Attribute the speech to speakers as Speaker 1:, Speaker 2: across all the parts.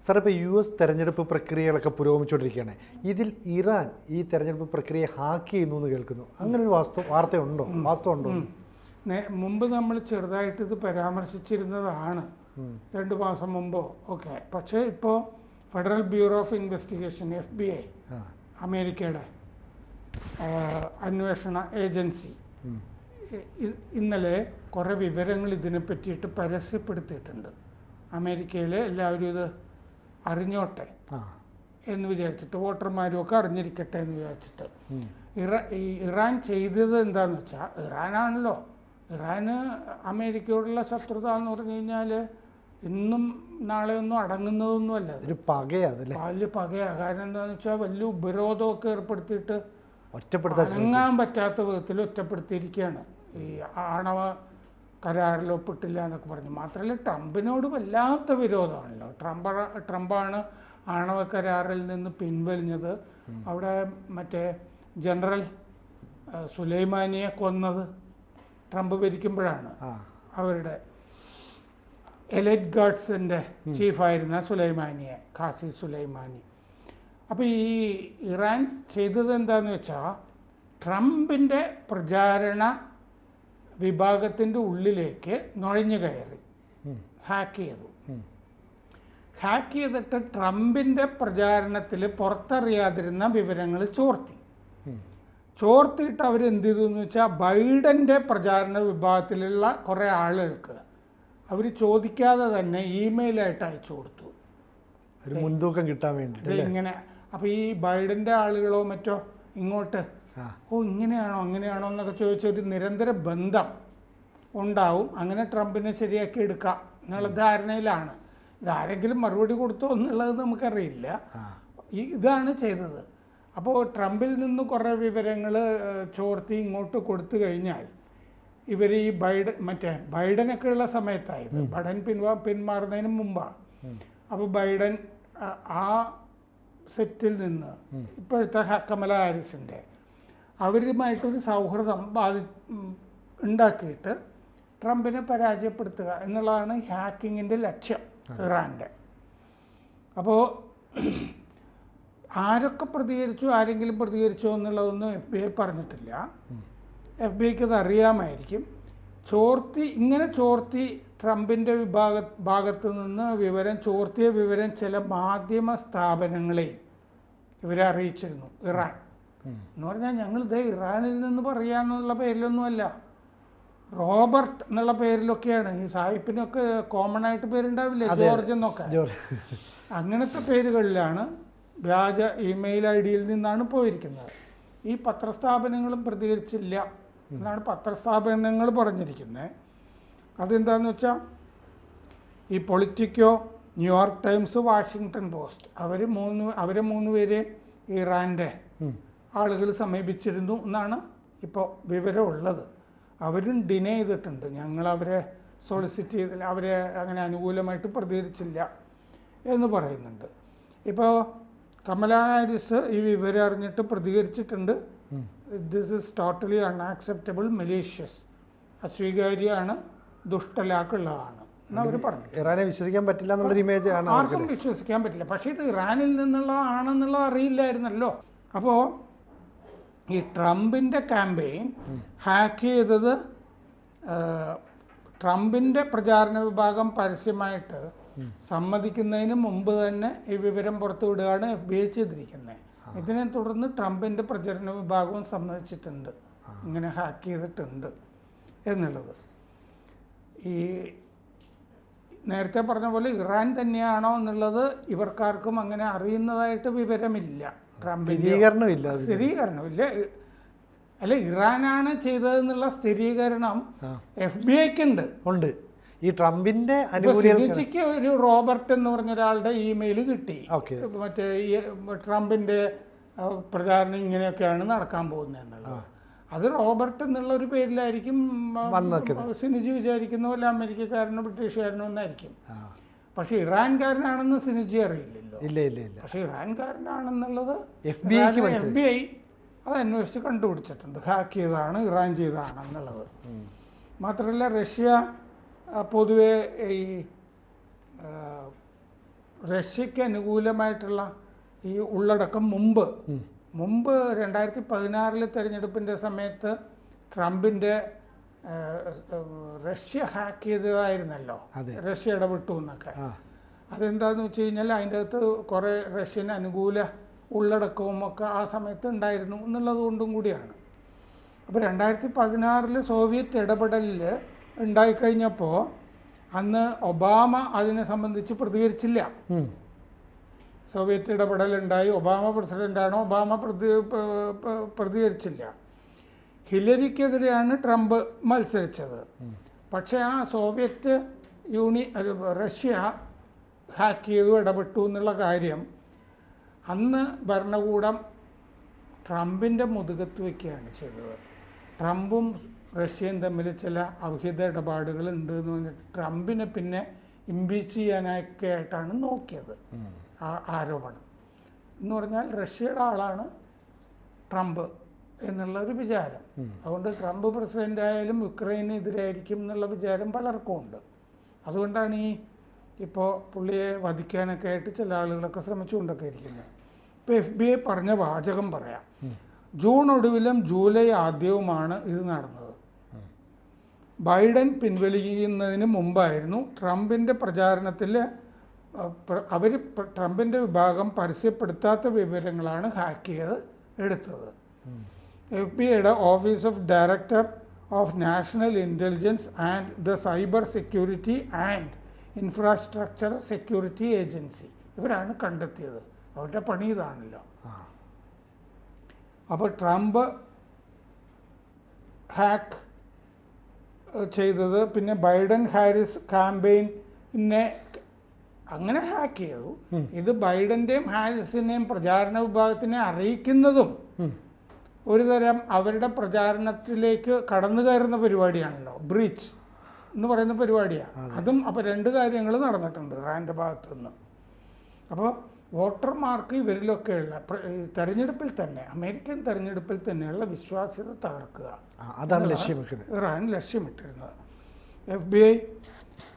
Speaker 1: Sir, ഇപ്പോൾ US തെരഞ്ഞെടുപ്പ് പ്രക്രിയകളൊക്കെ പുരോഗമിച്ചുകൊണ്ടിരിക്കുകയാണ്. ഇതിൽ ഇറാൻ ഈ തെരഞ്ഞെടുപ്പ് പ്രക്രിയയെ ഹാക്ക് ചെയ്യുന്നു എന്ന് കേൾക്കുന്നു. അങ്ങനെ ഒരു വാർത്തയുണ്ടോ? വാസ്തവമുണ്ടോ?
Speaker 2: മുമ്പ് നമ്മൾ ചെറുതായിട്ട് ഇത് പരാമർശിച്ചിരുന്നതാണ്, 2 മാസം മുമ്പോ ഒക്കെ. പക്ഷേ ഇപ്പോൾ federal bureau of investigation FBI, അമേരിക്കയുടെ അന്വേഷണ ഏജൻസി, ഇന്നലെ കുറേ വിവരങ്ങൾ ഇതിനെ പറ്റിയിട്ട് പരസ്യപ്പെടുത്തിയിട്ടുണ്ട്. അമേരിക്കയിലെ എല്ലാവരും ഇത് അറിഞ്ഞോട്ടെ എന്ന് വിചാരിച്ചിട്ട്, വോട്ടർമാരും ഒക്കെ അറിഞ്ഞിരിക്കട്ടെ എന്ന് വിചാരിച്ചിട്ട്. ഇറാൻ ചെയ്തത് എന്താണെന്ന് വെച്ചാൽ, ഇറാനാണല്ലോ, ഇറാന് അമേരിക്കയോടുള്ള ശത്രുത എന്ന് പറഞ്ഞു കഴിഞ്ഞാൽ ഇന്നും നാളെയൊന്നും അടങ്ങുന്നതൊന്നുമല്ല.
Speaker 1: ഒരു പകയാണ്,
Speaker 2: വലിയ പകയാണ്. കാരണം എന്താണെന്ന് വെച്ചാൽ വലിയ ഉപരോധമൊക്കെ ഏർപ്പെടുത്തിയിട്ട്
Speaker 1: അടങ്ങാൻ
Speaker 2: പറ്റാത്ത വിധത്തിൽ ഒറ്റപ്പെടുത്തിയിരിക്കുകയാണ്. ഈ ആണവ കരാറിൽ ഒപ്പിട്ടില്ല എന്നൊക്കെ പറഞ്ഞു. മാത്രമല്ല ട്രംപിനോട് വല്ലാത്ത വിരോധമാണല്ലോ. ട്രംപാണ് ആണവ കരാറിൽ നിന്ന് പിൻവലിഞ്ഞത്. അവിടെ മറ്റേ ജനറൽ സുലൈമാനിയെ കൊന്നത് ട്രംപ് ഭരിക്കുമ്പോഴാണ്. അവരുടെ എലൈറ്റ് ഗാർഡ്സിൻ്റെ ചീഫായിരുന്ന സുലൈമാനിയെ, ഖാസി സുലൈമാനി. അപ്പോൾ ഈ ഇറാൻ ചെയ്തത് എന്താണെന്ന് വെച്ചാൽ, ട്രംപിൻ്റെ പ്രചാരണ വിഭാഗത്തിൻ്റെ ഉള്ളിലേക്ക് നുഴഞ്ഞു കയറി ഹാക്ക് ചെയ്തിട്ട് ട്രംപിൻ്റെ പ്രചാരണത്തിൽ പുറത്തറിയാതിരുന്ന വിവരങ്ങൾ ചോർത്തിയിട്ട് അവരെന്ത് ചെയ്തു എന്ന് വെച്ചാൽ, ബൈഡൻ്റെ പ്രചാരണ വിഭാഗത്തിലുള്ള കുറേ ആളുകൾക്ക് അവർ ചോദിക്കാതെ തന്നെ ഇമെയിലായിട്ട് അയച്ചു കൊടുത്തു,
Speaker 1: ഒരു മുൻതൂക്കം കിട്ടാൻ വേണ്ടി.
Speaker 2: ഇങ്ങനെ. അപ്പോൾ ഈ ബൈഡൻ്റെ ആളുകളോ മറ്റോ ഇങ്ങോട്ട് ഇങ്ങനെയാണോ അങ്ങനെയാണോ എന്നൊക്കെ ചോദിച്ചൊരു നിരന്തര ബന്ധം ഉണ്ടാവും. അങ്ങനെ ട്രംപിനെ ശരിയാക്കി എടുക്കാം എന്നുള്ള ധാരണയിലാണ്. ഇതാരെങ്കിലും മറുപടി കൊടുത്തോ എന്നുള്ളത് നമുക്കറിയില്ല. ഇതാണ് ചെയ്തത്. അപ്പോൾ ട്രംപിൽ നിന്ന് കുറേ വിവരങ്ങൾ ചോർത്തി ഇങ്ങോട്ട് കൊടുത്തു കഴിഞ്ഞാൽ, ഇവർ ഈ ബൈഡനൊക്കെ ഉള്ള സമയത്തായത്, ബൈഡൻ പിന്മാറുന്നതിന് മുമ്പാണ്. അപ്പോൾ ബൈഡൻ ആ സെറ്റിൽ നിന്ന് ഇപ്പോഴത്തെ കമല ഹാരിസിൻ്റെ അവരുമായിട്ടൊരു സൗഹൃദം ഉണ്ടാക്കിയിട്ട് ട്രംപിനെ പരാജയപ്പെടുത്തുക എന്നുള്ളതാണ് ഹാക്കിങ്ങിൻ്റെ ലക്ഷ്യം ഇറാൻ്റെ. അപ്പോൾ ആരൊക്കെ പ്രതികരിച്ചു, ആരെങ്കിലും പ്രതികരിച്ചോ എന്നുള്ളതൊന്നും FBI പറഞ്ഞിട്ടില്ല. FBI അത് അറിയാമായിരിക്കും. ഇങ്ങനെ ചോർത്തി ട്രംപിൻ്റെ ഭാഗത്ത് നിന്ന് ചോർത്തിയ വിവരം ചില മാധ്യമ സ്ഥാപനങ്ങളെ ഇവരെ അറിയിച്ചിരുന്നു. ഇറാൻ എന്ന് പറഞ്ഞാൽ ഞങ്ങളിത് ഇറാനിൽ നിന്ന് പറയാമെന്നുള്ള പേരിലൊന്നുമല്ല, റോബർട്ട് എന്നുള്ള പേരിലൊക്കെയാണ്. ഈ സാഹിബിനൊക്കെ കോമൺ ആയിട്ട് പേരുണ്ടാവില്ലേ, ജോർജ് എന്നൊക്കെ, അങ്ങനത്തെ പേരുകളിലാണ് വ്യാജ ഇമെയിൽ ID-യിൽ നിന്നാണ് പോയിരിക്കുന്നത്. ഈ പത്രസ്ഥാപനങ്ങളും പ്രതികരിച്ചില്ല എന്നാണ് പത്രസ്ഥാപനങ്ങൾ പറഞ്ഞിരിക്കുന്നത്. അതെന്താണെന്ന് വെച്ചാൽ, ഈ politico, New York times, Washington post അവരെ 3 പേരെ ഇറാൻ്റെ ആളുകൾ സമീപിച്ചിരുന്നു എന്നാണ് ഇപ്പോൾ വിവരമുള്ളത്. അവരും ഡിനേ ചെയ്തിട്ടുണ്ട്, ഞങ്ങൾ അവരെ സോളിസിറ്റ് ചെയ്തില്ല, അവരെ അങ്ങനെ അനുകൂലമായിട്ട് പ്രതികരിച്ചില്ല എന്ന് പറയുന്നുണ്ട്. ഇപ്പോൾ കമല ഹാരിസ് ഈ വിവരം അറിഞ്ഞിട്ട് പ്രതികരിച്ചിട്ടുണ്ട്. This is totally unacceptable, malicious, അസ്വീകാര്യമാണ്, ദുഷ്ടലാക്കുള്ളതാണ് എന്ന് അവർ പറഞ്ഞു.
Speaker 1: ഇറാനെ വിശ്വസിക്കാൻ പറ്റില്ല എന്നുള്ളൊരു ഇമേജ് ആണ്,
Speaker 2: ആർക്കും വിശ്വസിക്കാൻ പറ്റില്ല. പക്ഷേ ഇത് ഇറാനിൽ നിന്നുള്ളതാണെന്നുള്ളത് അറിയില്ലായിരുന്നല്ലോ. അപ്പോൾ ഈ ട്രംപിൻ്റെ ക്യാമ്പയിൻ ഹാക്ക് ചെയ്തത് ട്രംപിൻ്റെ പ്രചാരണ വിഭാഗം പരസ്യമായിട്ട് സമ്മതിക്കുന്നതിന് മുമ്പ് തന്നെ ഈ വിവരം പുറത്തുവിടുകയാണ് FBI ചെയ്തിരിക്കുന്നത്. ഇതിനെ തുടർന്ന് ട്രംപിൻ്റെ പ്രചരണ വിഭാഗവും സമ്മതിച്ചിട്ടുണ്ട് ഇങ്ങനെ ഹാക്ക് ചെയ്തിട്ടുണ്ട് എന്നുള്ളത്. ഈ നേരത്തെ പറഞ്ഞ പോലെ ഇറാൻ തന്നെയാണോ എന്നുള്ളത് ഇവർക്കാർക്കും അങ്ങനെ അറിയുന്നതായിട്ട് വിവരമില്ല. സ്ഥിരീകരണമില്ല. അല്ല, ഇറാനാണ് ചെയ്തതെന്നുള്ള സ്ഥിരീകരണം FBI-ക്ക് ഉണ്ട്.
Speaker 1: ഈ ട്രംപിന്റെ
Speaker 2: സിനിജിക്ക് ഒരു റോബർട്ട് എന്ന് പറഞ്ഞ ഒരാളുടെ ഇമെയിൽ കിട്ടി, മറ്റേ ട്രംപിന്റെ പ്രചാരണം ഇങ്ങനെയൊക്കെയാണ് നടക്കാൻ പോകുന്നത് എന്നുള്ളത്. അത് റോബർട്ട് എന്നുള്ള ഒരു പേരിലായിരിക്കും സിനിജി വിചാരിക്കുന്ന പോലെ അമേരിക്കക്കാരനോ ബ്രിട്ടീഷുകാരനോ ഒന്നായിരിക്കും. പക്ഷെ ഇറാൻകാരനാണെന്ന് സിനിജി അറിയില്ലല്ലോ. പക്ഷെ ഇറാൻകാരനാണെന്നുള്ളത് FBI അത് അന്വേഷിച്ച് കണ്ടുപിടിച്ചിട്ടുണ്ട്. ഹാക്ക് ചെയ്തതാണ്, ഇറാൻ ചെയ്തതാണെന്നുള്ളത്. മാത്രമല്ല റഷ്യ പൊതുവെ ഈ റഷ്യക്ക് അനുകൂലമായിട്ടുള്ള ഈ ഉള്ളടക്കം മുമ്പ് 2016 തെരഞ്ഞെടുപ്പിൻ്റെ സമയത്ത് ട്രംപിൻ്റെ റഷ്യ ഹാക്ക് ചെയ്തതായിരുന്നല്ലോ, റഷ്യ ഇടപെട്ടു എന്നൊക്കെ. അതെന്താണെന്ന് വെച്ച് കഴിഞ്ഞാൽ അതിൻ്റെ അകത്ത് കുറേ റഷ്യന് അനുകൂല ഉള്ളടക്കവും ഒക്കെ ആ സമയത്ത് ഉണ്ടായിരുന്നു എന്നുള്ളത് കൊണ്ടും കൂടിയാണ്. അപ്പോൾ 2016 സോവിയറ്റ് ഇടപെടലിൽ ഉണ്ടായിക്കഴിഞ്ഞപ്പോൾ അന്ന് ഒബാമ അതിനെ സംബന്ധിച്ച് പ്രതികരിച്ചില്ല. സോവിയറ്റ് ഇടപെടലുണ്ടായി, ഒബാമ പ്രസിഡൻ്റാണോ, ഒബാമ പ്രതികരിച്ചില്ല. ഹിലരിക്കെതിരെയാണ് ട്രംപ് മത്സരിച്ചത്. പക്ഷേ ആ സോവിയറ്റ് റഷ്യ ഹാക്ക് ചെയ്തു, ഇടപെട്ടു എന്നുള്ള കാര്യം അന്ന് ഭരണകൂടം ട്രംപിൻ്റെ മുതുകത്ത് വയ്ക്കുകയാണ് ചെയ്തത്. ട്രംപും റഷ്യയും തമ്മിൽ ചില അവിഹിത ഇടപാടുകൾ ഉണ്ട് എന്ന് പറഞ്ഞിട്ട് ട്രംപിനെ പിന്നെ ഇംപീച്ച് ചെയ്യാനൊക്കെ ആയിട്ടാണ് നോക്കിയത് ആ ആരോപണം. എന്ന് പറഞ്ഞാൽ റഷ്യയുടെ ആളാണ് ട്രംപ് എന്നുള്ളൊരു വിചാരം. അതുകൊണ്ട് ട്രംപ് പ്രസിഡൻ്റ് ആയാലും യുക്രൈനെതിരായിരിക്കും എന്നുള്ള വിചാരം പലർക്കും ഉണ്ട്. അതുകൊണ്ടാണ് ഇപ്പോൾ പുള്ളിയെ വധിക്കാനൊക്കെ ആയിട്ട് ചില ആളുകളൊക്കെ ശ്രമിച്ചുകൊണ്ടൊക്കെ ഇരിക്കുന്നത്. ഇപ്പോൾ FBI പറഞ്ഞ വാചകം പറയാം. ജൂൺ ഒടുവിലും ജൂലൈ ആദ്യവുമാണ് ഇത് നടന്നത്. ബൈഡൻ പിൻവലിക്കുന്നതിന് മുമ്പായിരുന്നു ട്രംപിൻ്റെ പ്രചാരണത്തിൽ ട്രംപിൻ്റെ വിഭാഗം പരസ്യപ്പെടുത്താത്ത വിവരങ്ങളാണ് ഹാക്ക് ചെയ്ത് എടുത്തത്. FBIയുടെ office of director of national intelligence and the cyber security and infrastructure security agency ഇവരാണ് കണ്ടെത്തിയത്. അവരുടെ പണി ഇതാണല്ലോ. അപ്പോൾ ട്രംപ് ഹാക്ക് ചെയ്തത് പിന്നെ ബൈഡൻ ഹാരിസ് ക്യാമ്പയിനെ അങ്ങനെ ഹാക്ക് ചെയ്തു. ഇത് ബൈഡൻ്റെയും ഹാരിസിൻ്റെയും പ്രചാരണ വിഭാഗത്തിനെ അറിയിക്കുന്നതും ഒരുതരം അവരുടെ പ്രചാരണത്തിലേക്ക് കടന്നു കയറുന്ന പരിപാടിയാണല്ലോ, ബ്രീച്ച് എന്ന് പറയുന്ന പരിപാടിയാണ്. അതും അപ്പോൾ രണ്ട് കാര്യങ്ങൾ നടന്നിട്ടുണ്ട് ഇറാൻ്റെ ഭാഗത്തുനിന്ന്. അപ്പോൾ വോട്ടർമാർക്ക് ഇവരിലൊക്കെയുള്ള തെരഞ്ഞെടുപ്പിൽ തന്നെ, അമേരിക്കൻ തെരഞ്ഞെടുപ്പിൽ തന്നെയുള്ള വിശ്വാസ്യത തകർക്കുക,
Speaker 1: അതാണ് ലക്ഷ്യമിട്ടത്
Speaker 2: ഇറാൻ ലക്ഷ്യമിട്ടിരുന്നത്. FBI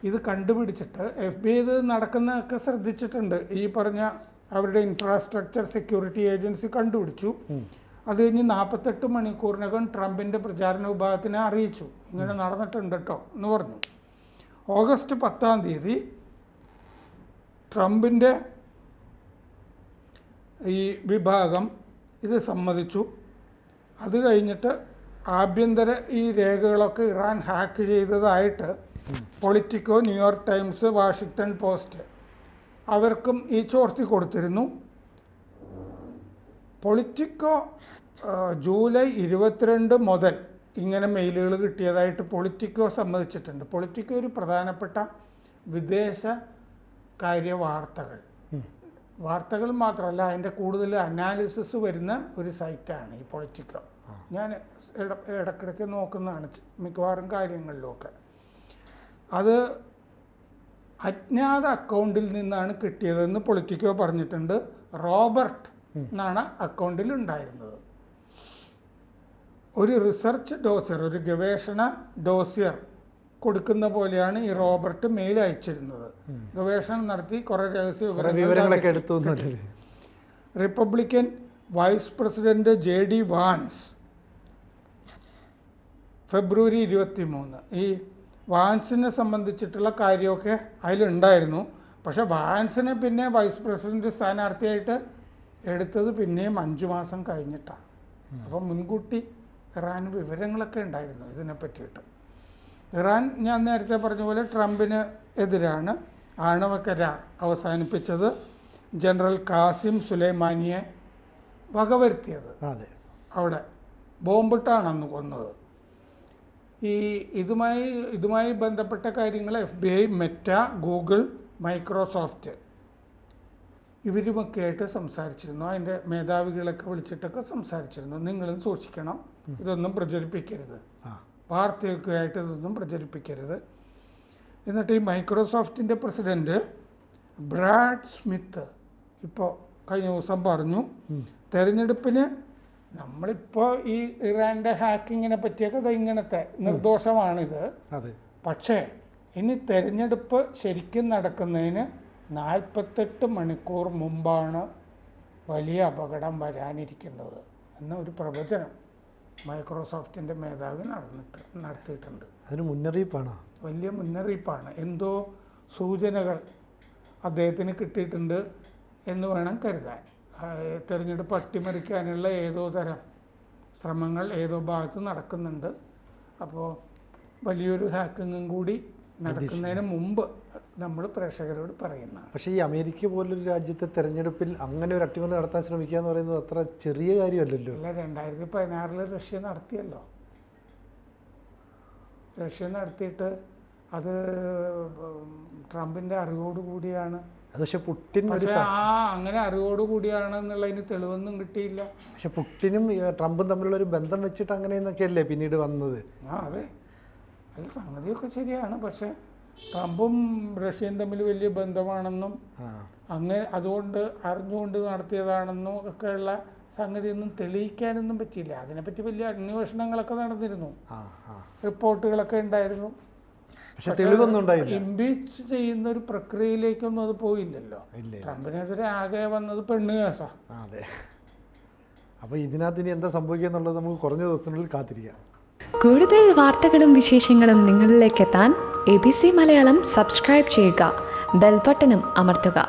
Speaker 2: ഇത് കണ്ടുപിടിച്ചിട്ട് FBI ഇത് നടക്കുന്നതൊക്കെ ശ്രദ്ധിച്ചിട്ടുണ്ട്. ഈ പറഞ്ഞ അവരുടെ ഇൻഫ്രാസ്ട്രക്ചർ സെക്യൂരിറ്റി ഏജൻസി കണ്ടുപിടിച്ചു. അത് കഴിഞ്ഞ് 48 മണിക്കൂറിനകം ട്രംപിൻ്റെ പ്രചാരണ വിഭാഗത്തിനെ അറിയിച്ചു, ഇങ്ങനെ നടന്നിട്ടുണ്ട് കേട്ടോ എന്ന് പറഞ്ഞു. ഓഗസ്റ്റ് 10 ട്രംപിൻ്റെ ഈ വിഭാഗം ഇത് സമ്മതിച്ചു. അത് കഴിഞ്ഞിട്ട് ആഭ്യന്തര ഈ രേഖകളൊക്കെ ഇറാൻ ഹാക്ക് ചെയ്തതായിട്ട് politico, New York times, Washington post അവർക്കും ഈ ചോർത്തി കൊടുത്തിരുന്നു. പൊളിറ്റിക്കോ ജൂലൈ 22 മുതൽ ഇങ്ങനെ മെയിലുകൾ കിട്ടിയതായിട്ട് പൊളിറ്റിക്കോ സമ്മതിച്ചിട്ടുണ്ട്. പൊളിറ്റിക്കോ ഒരു പ്രധാനപ്പെട്ട വിദേശ കാര്യ വാർത്തകൾ മാത്രമല്ല, അതിൻ്റെ കൂടുതൽ അനാലിസിസ് വരുന്ന ഒരു സൈറ്റാണ് ഈ പൊളിറ്റിക്കോ. ഞാൻ ഇടയ്ക്കിടയ്ക്ക് നോക്കുന്നതാണ് മിക്കവാറും കാര്യങ്ങളിലൊക്കെ. അത് അജ്ഞാത അക്കൗണ്ടിൽ നിന്നാണ് കിട്ടിയതെന്ന് പൊളിറ്റിക്കോ പറഞ്ഞിട്ടുണ്ട്. റോബർട്ട് എന്നാണ് അക്കൗണ്ടിൽ ഉണ്ടായിരുന്നത്. ഒരു റിസർച്ച് ഡോസിയർ, ഒരു ഗവേഷണ ഡോസിയർ കൊടുക്കുന്ന പോലെയാണ് ഈ റോബർട്ട് മെയിൽ അയച്ചിരുന്നത്. ഗവേഷണം നടത്തി കുറേ രഹസ്യ വിവരങ്ങളൊക്കെ എടുത്തു. Republican vice president JD Vance ഫെബ്രുവരി 23 ഈ വാൻസിനെ സംബന്ധിച്ചിട്ടുള്ള കാര്യമൊക്കെ അതിലുണ്ടായിരുന്നു. പക്ഷെ വാൻസിനെ പിന്നെ വൈസ് പ്രസിഡന്റ് സ്ഥാനാർത്ഥിയായിട്ട് എടുത്തത് പിന്നെയും 5 മാസം കഴിഞ്ഞിട്ടാണ്. അപ്പം മുൻകൂട്ടി ഇറാൻ വിവരങ്ങളൊക്കെ ഉണ്ടായിരുന്നു ഇതിനെ പറ്റിയിട്ട്. ഇറാൻ ഞാൻ നേരത്തെ പറഞ്ഞ പോലെ ട്രംപിന് എതിരാണ് ആണവ കരാർ അവസാനിപ്പിച്ചത്. ജനറൽ ഖാസിം സുലൈമാനിയെ വകവരുത്തിയത് അവിടെ ബോംബിട്ടാണ് അന്ന് കൊന്നത്. ഇതുമായി ബന്ധപ്പെട്ട കാര്യങ്ങൾ FBI, മെറ്റ, ഗൂഗിൾ, മൈക്രോസോഫ്റ്റ് ഇവരുമൊക്കെ ആയിട്ട് സംസാരിച്ചിരുന്നു. അതിൻ്റെ മേധാവികളൊക്കെ വിളിച്ചിട്ടൊക്കെ സംസാരിച്ചിരുന്നു. നിങ്ങളും സൂക്ഷിക്കണം, ഇതൊന്നും പ്രചരിപ്പിക്കരുത്, വാർത്തയൊക്കെ ആയിട്ട് ഇതൊന്നും പ്രചരിപ്പിക്കരുത്. എന്നിട്ട് ഈ മൈക്രോസോഫ്റ്റിൻ്റെ പ്രസിഡൻറ്റ് ബ്രാഡ് സ്മിത്ത് ഇപ്പോൾ കഴിഞ്ഞ ദിവസം പറഞ്ഞു, തെരഞ്ഞെടുപ്പിന് നമ്മളിപ്പോൾ ഈ ഇറാൻ്റെ ഹാക്കിങ്ങിനെ പറ്റിയൊക്കെ ഇങ്ങനത്തെ നിർദോഷമാണിത്. പക്ഷേ ഇനി തെരഞ്ഞെടുപ്പ് ശരിക്കും നടക്കുന്നതിന് 48 മണിക്കൂർ മുമ്പാണ് വലിയ അപകടം വരാനിരിക്കുന്നത് എന്നൊരു പ്രവചനം മൈക്രോസോഫ്റ്റിൻ്റെ മേധാവി നടത്തിയിട്ടുണ്ട്.
Speaker 1: അതിന് മുന്നറിയിപ്പാണോ?
Speaker 2: വലിയ മുന്നറിയിപ്പാണ്. എന്തോ സൂചനകൾ അദ്ദേഹത്തിന് കിട്ടിയിട്ടുണ്ട് എന്ന് വേണം കരുതാൻ. തിരഞ്ഞെടുപ്പ് അട്ടിമറിക്കാനുള്ള ഏതോ തരം ശ്രമങ്ങൾ ഏതോ ഭാഗത്ത് നടക്കുന്നുണ്ട്. അപ്പോൾ വലിയൊരു ഹാക്കിങ്ങും കൂടി നടക്കുന്നതിന് മുമ്പ് നമ്മൾ പ്രേക്ഷകരോട് പറയുന്നതാണ്.
Speaker 1: പക്ഷേ ഈ അമേരിക്ക പോലൊരു രാജ്യത്തെ തെരഞ്ഞെടുപ്പിൽ അങ്ങനെ ഒരു അട്ടിമറി നടത്താൻ ശ്രമിക്കുക എന്ന് പറയുന്നത് അത്ര ചെറിയ കാര്യമല്ലല്ലോ.
Speaker 2: അല്ല, 2016 റഷ്യ നടത്തിയല്ലോ. റഷ്യ നടത്തിയിട്ട് അത് ട്രംപിൻ്റെ അറിവോടുകൂടിയാണ്.
Speaker 1: അത് പക്ഷെ പുടിൻ
Speaker 2: അങ്ങനെ അറിവോടുകൂടിയാണെന്നുള്ളതിന് തെളിവൊന്നും കിട്ടിയില്ല.
Speaker 1: പക്ഷെ പുടിനും ട്രംപും തമ്മിലുള്ള ഒരു ബന്ധം വെച്ചിട്ട് അങ്ങനെയെന്നൊക്കെ അല്ലേ പിന്നീട് വന്നത്.
Speaker 2: അതെ, അല്ല സംഗതിയൊക്കെ ശരിയാണ്. പക്ഷെ ട്രംപും റഷ്യയും തമ്മിൽ വലിയ ബന്ധമാണെന്നും അതുകൊണ്ട് അറിഞ്ഞുകൊണ്ട് നടത്തിയതാണെന്നും ഒക്കെയുള്ള സംഗതിയൊന്നും തെളിയിക്കാനൊന്നും പറ്റിയില്ല. അതിനെപ്പറ്റി വലിയ അന്വേഷണങ്ങളൊക്കെ നടന്നിരുന്നു, റിപ്പോർട്ടുകളൊക്കെ ഉണ്ടായിരുന്നു.
Speaker 1: പക്ഷെ തെളിവൊന്നും ഉണ്ടായില്ല.
Speaker 2: ഇംപീച്ച് ചെയ്യുന്ന ഒരു പ്രക്രിയയിലേക്കൊന്നും അത് പോയില്ലല്ലോ. ട്രംപിനെതിരെ ആകെ വന്നത് പെണ്ണ് കേസാ.
Speaker 1: അതെ. അപ്പോൾ ഇതിനകത്ത് ഇനി എന്താ സംഭവിക്കുക എന്നുള്ളത് നമുക്ക് കുറഞ്ഞ ദിവസത്തിനുള്ളിൽ കാത്തിരിക്കാം.
Speaker 3: കൂടുതൽ വാർത്തകളും വിശേഷങ്ങളും നിങ്ങളിലേക്ക് എത്താൻ ABC മലയാളം സബ്സ്ക്രൈബ് ചെയ്യുക, ബെൽബട്ടനും അമർത്തുക.